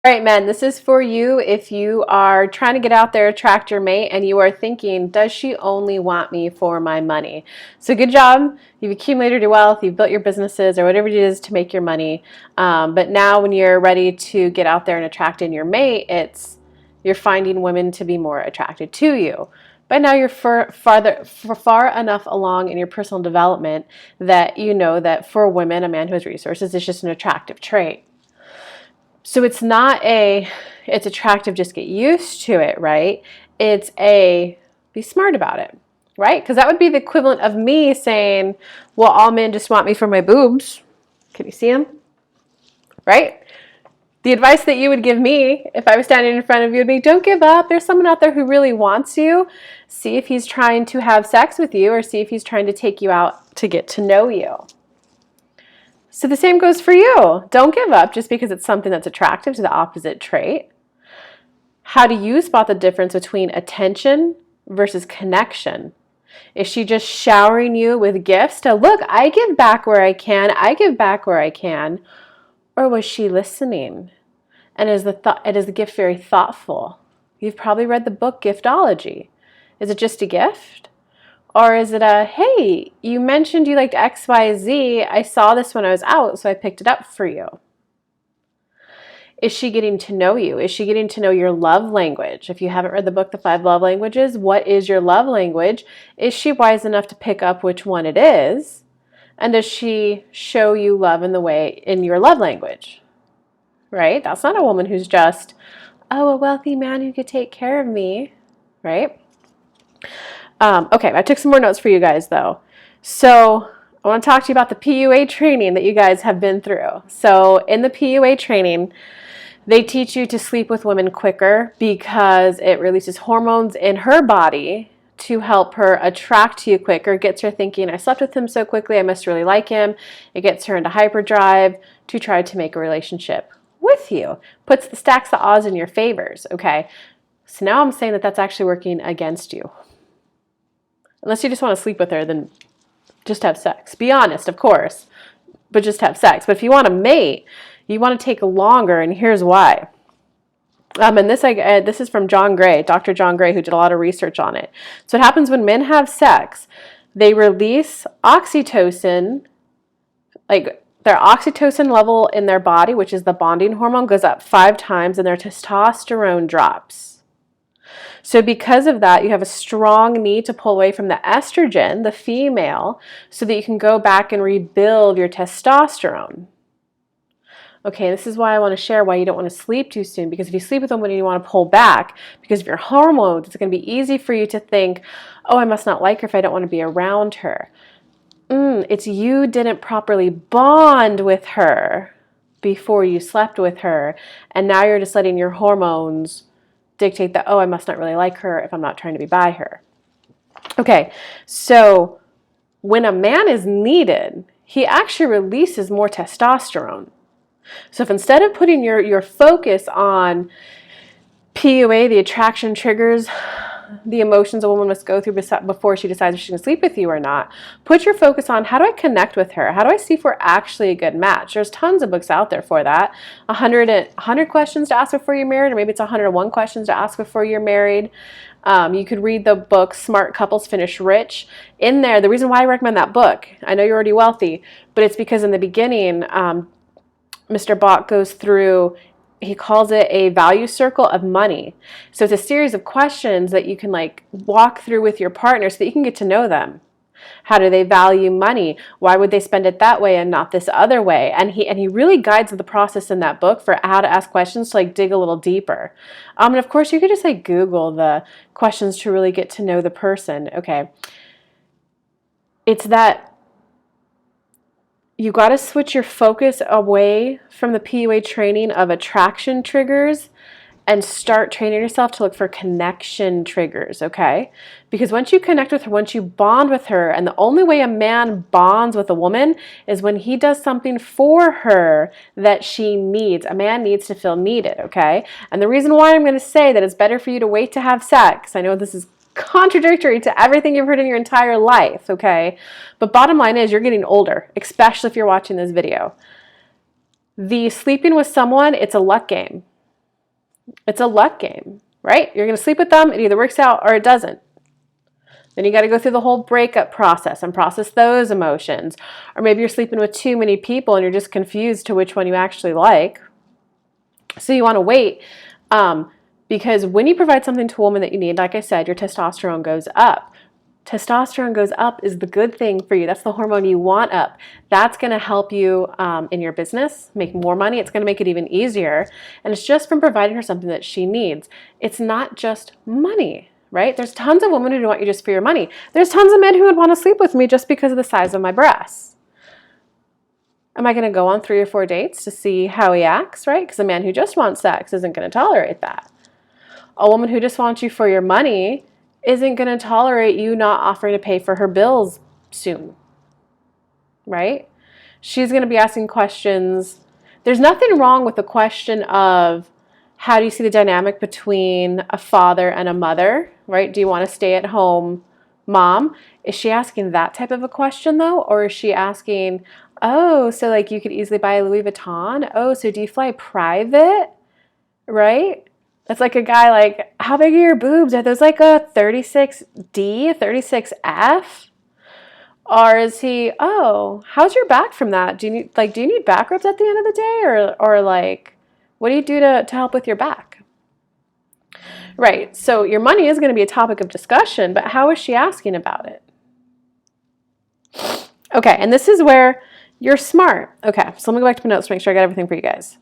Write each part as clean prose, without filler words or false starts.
All right, men, this is for you if you are trying to get out there, attract your mate, and you are thinking, does she only want me for my money? So good job. You've accumulated your wealth, you've built your businesses or whatever it is to make your money. But now when you're ready to get out there and attract in your mate, you're finding women to be more attracted to you. But now you're far enough along in your personal development that you know that for women, a man who has resources is just an attractive trait. So it's attractive, just get used to it, right? Be smart about it, right? Because that would be the equivalent of me saying, well, all men just want me for my boobs. Can you see them? Right? The advice that you would give me if I was standing in front of you would be, don't give up. There's someone out there who really wants you. See if he's trying to have sex with you or see if he's trying to take you out to get to know you. So the same goes for you. Don't give up just because it's something that's attractive to the opposite trait. How do you spot the difference between attention versus connection? Is she just showering you with gifts to, look, I give back where I can, I give back where I can? Or was she listening? And is the gift very thoughtful? You've probably read the book Giftology. Is it just a gift? Or is it hey, you mentioned you liked XYZ. I saw this when I was out, so I picked it up for you. Is she getting to know you? Is she getting to know your love language? If you haven't read the book, The 5 Love Languages, what is your love language? Is she wise enough to pick up which one it is? And does she show you love in your love language? Right? That's not a woman who's just, oh, a wealthy man who could take care of me, right? Okay, I took some more notes for you guys though. So I want to talk to you about the PUA training that you guys have been through. So in the PUA training, they teach you to sleep with women quicker because it releases hormones in her body to help her attract to you quicker. It gets her thinking, I slept with him so quickly, I must really like him. It gets her into hyperdrive to try to make a relationship with you. Stacks the odds in your favors, okay? So now I'm saying that that's actually working against you. Unless you just want to sleep with her, then just have sex. Be honest, of course, but just have sex. But if you want to mate, you want to take longer, and here's why. And this is from John Gray, Dr. John Gray, who did a lot of research on it. So what happens when men have sex, they release oxytocin, like their oxytocin level in their body, which is the bonding hormone, goes up 5 times, and their testosterone drops. So because of that, you have a strong need to pull away from the estrogen, the female, so that you can go back and rebuild your testosterone. Okay, this is why I want to share why you don't want to sleep too soon, because if you sleep with someone and you want to pull back because of your hormones, it's going to be easy for you to think, oh, I must not like her if I don't want to be around her. It's you didn't properly bond with her before you slept with her, and now you're just letting your hormones dictate that, oh, I must not really like her if I'm not trying to be by her. Okay, so when a man is needed, he actually releases more testosterone. So if instead of putting your focus on PUA, the attraction triggers, the emotions a woman must go through before she decides if she's going to sleep with you or not, put your focus on, how do I connect with her? How do I see if we're actually a good match? There's tons of books out there for that. 100 questions to ask before you're married, or maybe it's 101 questions to ask before you're married. You could read the book Smart Couples Finish Rich. In there, the reason why I recommend that book, I know you're already wealthy, but it's because in the beginning, Mr. Bach goes through, he calls it a value circle of money. So it's a series of questions that you can walk through with your partner so that you can get to know them. How do they value money? Why would they spend it that way and not this other way? And he really guides the process in that book for how to ask questions to dig a little deeper. And of course you could just Google the questions to really get to know the person. Okay. It's that you got to switch your focus away from the PUA training of attraction triggers and start training yourself to look for connection triggers, okay? Because once you connect with her, once you bond with her, and the only way a man bonds with a woman is when he does something for her that she needs. A man needs to feel needed, okay? And the reason why I'm going to say that it's better for you to wait to have sex, I know this is contradictory to everything you've heard in your entire life, okay? But bottom line is you're getting older, especially if you're watching this video. The sleeping with someone, it's a luck game. It's a luck game, right? You're going to sleep with them. It either works out or it doesn't. Then you got to go through the whole breakup process and process those emotions. Or maybe you're sleeping with too many people and you're just confused to which one you actually like. So you want to wait, because when you provide something to a woman that you need, like I said, your testosterone goes up. Testosterone goes up is the good thing for you. That's the hormone you want up. That's going to help you in your business make more money. It's going to make it even easier. And it's just from providing her something that she needs. It's not just money, right? There's tons of women who want you just for your money. There's tons of men who would want to sleep with me just because of the size of my breasts. Am I going to go on 3 or 4 dates to see how he acts, right? Because a man who just wants sex isn't going to tolerate that. A woman who just wants you for your money isn't going to tolerate you not offering to pay for her bills soon, right? She's going to be asking questions. There's nothing wrong with the question of, how do you see the dynamic between a father and a mother, right? Do you want to stay at home mom? Is she asking that type of a question though? Or is she asking, oh, so like you could easily buy a Louis Vuitton? Oh, so do you fly private? Right? That's like a guy like, how big are your boobs? Are those like a 36D, 36F? Or is he, oh, how's your back from that? Do you need back rubs at the end of the day? Or like, what do you do to help with your back? Right. So your money is going to be a topic of discussion, but how is she asking about it? Okay. And this is where you're smart. Okay. So let me go back to my notes to make sure I got everything for you guys.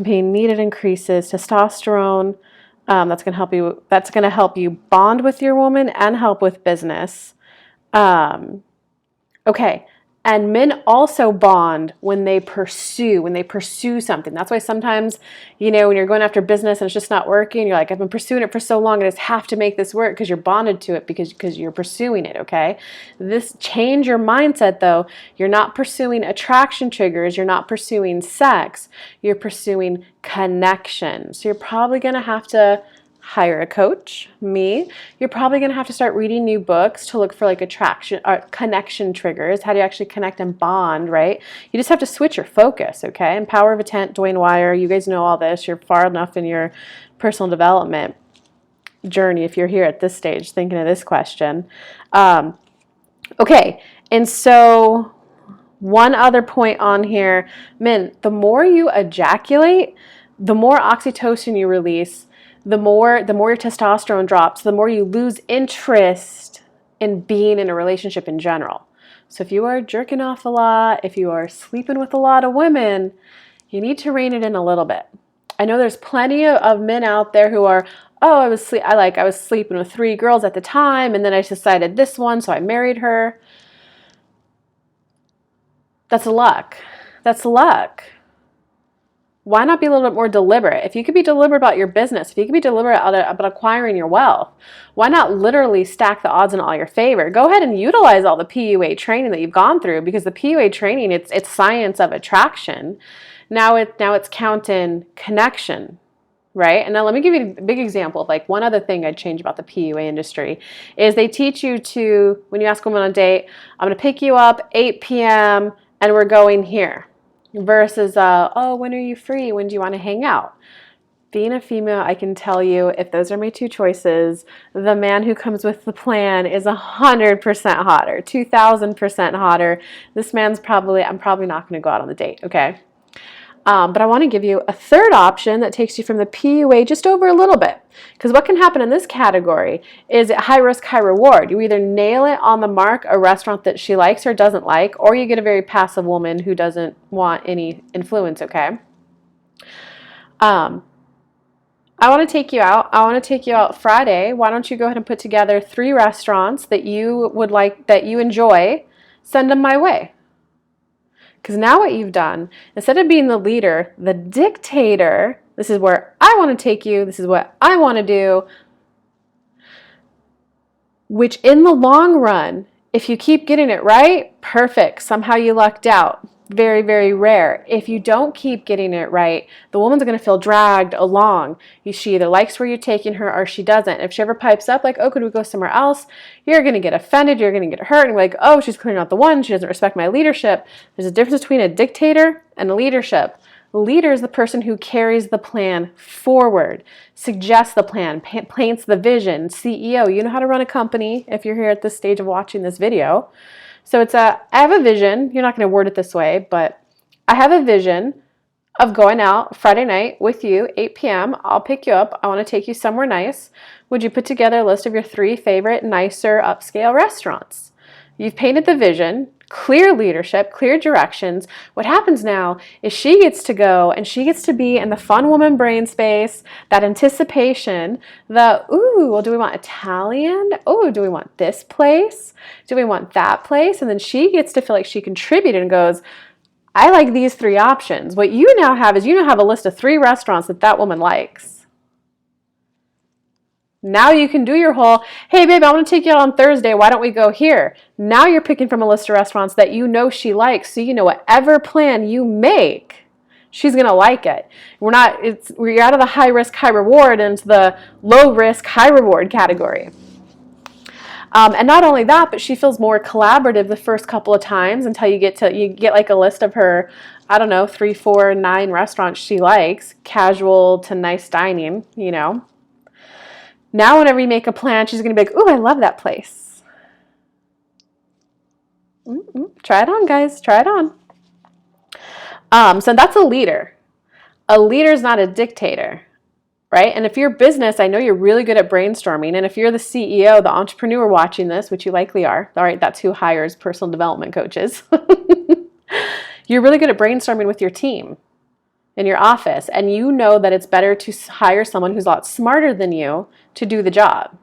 Being needed increases testosterone. That's going to help you. That's going to help you bond with your woman and help with business. Okay. And men also bond when they pursue something. That's why sometimes, when you're going after business and it's just not working, you're like, I've been pursuing it for so long, I just have to make this work, because you're bonded to it because you're pursuing it, okay? Change your mindset though. You're not pursuing attraction triggers. You're not pursuing sex. You're pursuing connection. So you're probably going to have to hire a coach, me. You're probably going to have to start reading new books to look for like attraction or connection triggers. How do you actually connect and bond, right? You just have to switch your focus, okay? And Power of Intent, Dwayne Wire, you guys know all this. You're far enough in your personal development journey if you're here at this stage thinking of this question. Okay, and so one other point on here, men, the more you ejaculate, the more oxytocin you release, the more your testosterone drops, the more you lose interest in being in a relationship in general. So if you are jerking off a lot, if you are sleeping with a lot of women, you need to rein it in a little bit. I know there's plenty of men out there who are, oh, I was sleeping with 3 girls at the time, and then I decided this one, so I married her. That's luck. That's luck. Why not be a little bit more deliberate? If you could be deliberate about your business, if you could be deliberate about acquiring your wealth, why not literally stack the odds in all your favor? Go ahead and utilize all the PUA training that you've gone through, because the PUA training, it's science of attraction. Now it's counting connection, right? And now let me give you a big example of like one other thing I'd change about the PUA industry is they teach you to, when you ask a woman on a date, I'm going to pick you up 8 p.m. and we're going here. Versus, oh, when are you free? When do you want to hang out? Being a female, I can tell you, if those are my 2 choices, the man who comes with the plan is 100% hotter, 2,000% hotter. This man's I'm probably not going to go out on the date, okay? But I want to give you a third option that takes you from the PUA just over a little bit. Because what can happen in this category is high risk, high reward. You either nail it on the mark, a restaurant that she likes or doesn't like, or you get a very passive woman who doesn't want any influence, okay? I want to take you out. I want to take you out Friday. Why don't you go ahead and put together 3 restaurants that you would like, that you enjoy, send them my way. Because now what you've done, instead of being the leader, the dictator, this is where I want to take you, this is what I want to do, which in the long run, if you keep getting it right, perfect. Somehow you lucked out. Very, very rare. If you don't keep getting it right, the woman's going to feel dragged along. She either likes where you're taking her or she doesn't. If she ever pipes up like, oh, could we go somewhere else? You're going to get offended. You're going to get hurt. And you're like, oh, she's clearly not the one. She doesn't respect my leadership. There's a difference between a dictator and a leadership. Leader is the person who carries the plan forward, suggests the plan, paints the vision. CEO, you know how to run a company if you're here at this stage of watching this video. So I have a vision. You're not going to word it this way, but I have a vision of going out Friday night with you, 8 p.m. I'll pick you up. I want to take you somewhere nice. Would you put together a list of your 3 favorite, nicer, upscale restaurants? You've painted the vision, clear leadership, clear directions. What happens now is she gets to go and she gets to be in the fun woman brain space, that anticipation, ooh, well, do we want Italian? Oh, do we want this place? Do we want that place? And then she gets to feel like she contributed and goes, I like these 3 options. What you now have is you now have a list of 3 restaurants that woman likes. Now you can do your whole, hey babe, I want to take you out on Thursday. Why don't we go here? Now you're picking from a list of restaurants that you know she likes. So you know whatever plan you make, she's going to like it. We're out of the high risk, high reward into the low risk, high reward category. And not only that, but she feels more collaborative the first couple of times until you get like a list of her, I don't know, 3, 4, 9 restaurants she likes, casual to nice dining, you know. Now whenever you make a plan, she's going to be like, ooh, I love that place. Try it on, guys. Try it on. So that's a leader. A leader is not a dictator. Right? And if you're business, I know you're really good at brainstorming. And if you're the CEO, the entrepreneur watching this, which you likely are, all right, that's who hires personal development coaches. You're really good at brainstorming with your team in your office. And you know that it's better to hire someone who's a lot smarter than you to do the job.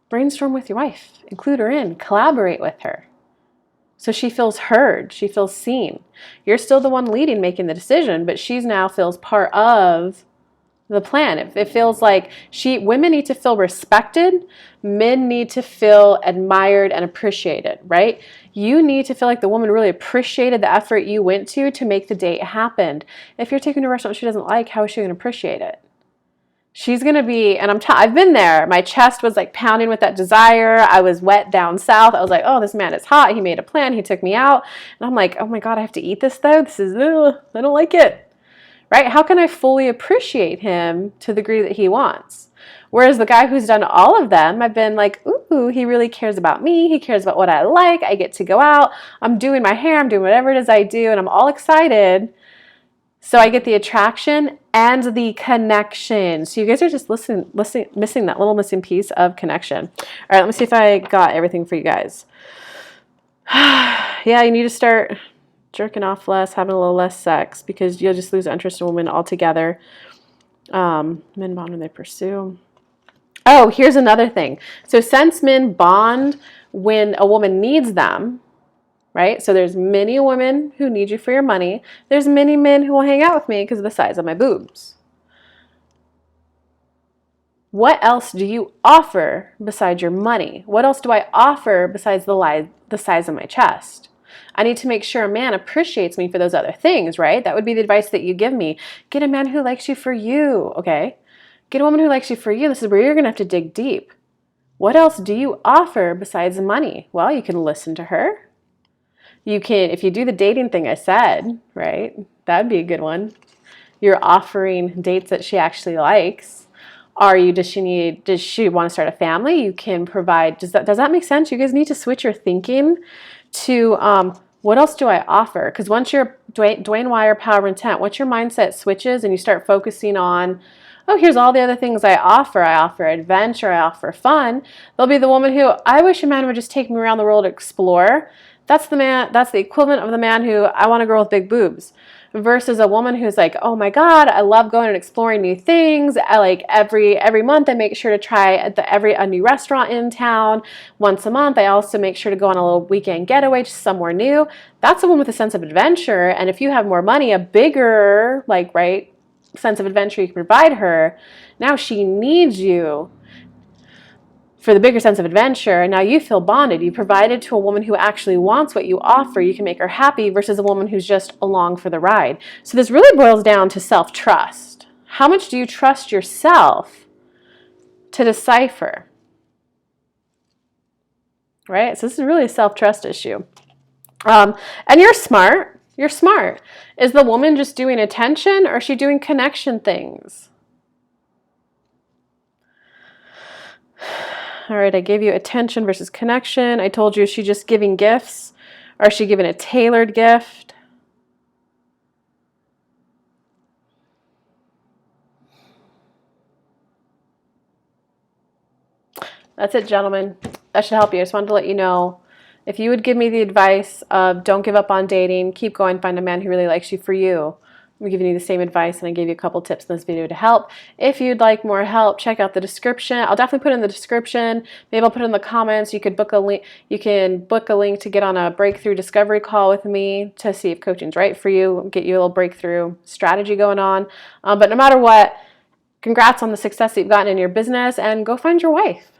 Brainstorm with your wife. Include her in. Collaborate with her. So she feels heard, she feels seen. You're still the one leading, making the decision, but she's now feels part of the plan. It feels like women need to feel respected, men need to feel admired and appreciated, right? You need to feel like the woman really appreciated the effort you went to make the date happen. If you're taking a restaurant she doesn't like, how is she going to appreciate it? She's going to be, and I've been there. My chest was like pounding with that desire. I was wet down south. I was like, oh, this man is hot. He made a plan. He took me out. And I'm like, oh my God, I have to eat this though. I don't like it. Right? How can I fully appreciate him to the degree that he wants? Whereas the guy who's done all of them, I've been like, ooh, he really cares about me. He cares about what I like. I get to go out. I'm doing my hair. I'm doing whatever it is I do. And I'm all excited. So I get the attraction and the connection. So you guys are just missing that little missing piece of connection. All right, let me see if I got everything for you guys. Yeah, you need to start jerking off less, having a little less sex, because you'll just lose interest in women altogether. Men bond when they pursue. Oh, here's another thing. So since men bond when a woman needs them, right? So there's many women who need you for your money. There's many men who will hang out with me because of the size of my boobs. What else do you offer besides your money? What else do I offer besides the size of my chest? I need to make sure a man appreciates me for those other things, right? That would be the advice that you give me. Get a man who likes you for you, okay? Get a woman who likes you for you. This is where you're going to have to dig deep. What else do you offer besides money? Well, you can listen to her. You can, if you do the dating thing I said, right? That'd be a good one. You're offering dates that she actually likes. Does she want to start a family? You can provide, does that make sense? You guys need to switch your thinking to what else do I offer? Because once you're Dwayne Wire, Power of Intent, once your mindset switches and you start focusing on, oh, here's all the other things I offer. I offer adventure. I offer fun. There'll be the woman who, I wish a man would just take me around the world to explore. That's the equivalent of the man who, I want a girl with big boobs, versus a woman who's like, oh my God, I love going and exploring new things. I like every month I make sure to try a new restaurant in town. Once a month I also make sure to go on a little weekend getaway to somewhere new. That's a woman with a sense of adventure. And if you have more money, a bigger sense of adventure you can provide her. Now she needs you for the bigger sense of adventure, and now you feel bonded. You provided to a woman who actually wants what you offer. You can make her happy versus a woman who's just along for the ride. So this really boils down to self-trust. How much do you trust yourself to decipher? Right? So this is really a self-trust issue. And you're smart. You're smart. Is the woman just doing attention, or is she doing connection things? All right, I gave you attention versus connection. I told you, is she just giving gifts, or is she giving a tailored gift? That's it, gentlemen. That should help you. I just wanted to let you know, if you would give me the advice of don't give up on dating, keep going, find a man who really likes you for you. I'm giving you the same advice, and I gave you a couple tips in this video to help. If you'd like more help, check out the description. I'll definitely put it in the description. Maybe I'll put it in the comments. You could book a link. You can book a link to get on a breakthrough discovery call with me to see if coaching's right for you, get you a little breakthrough strategy going on. But no matter what, congrats on the success that you've gotten in your business, and go find your wife.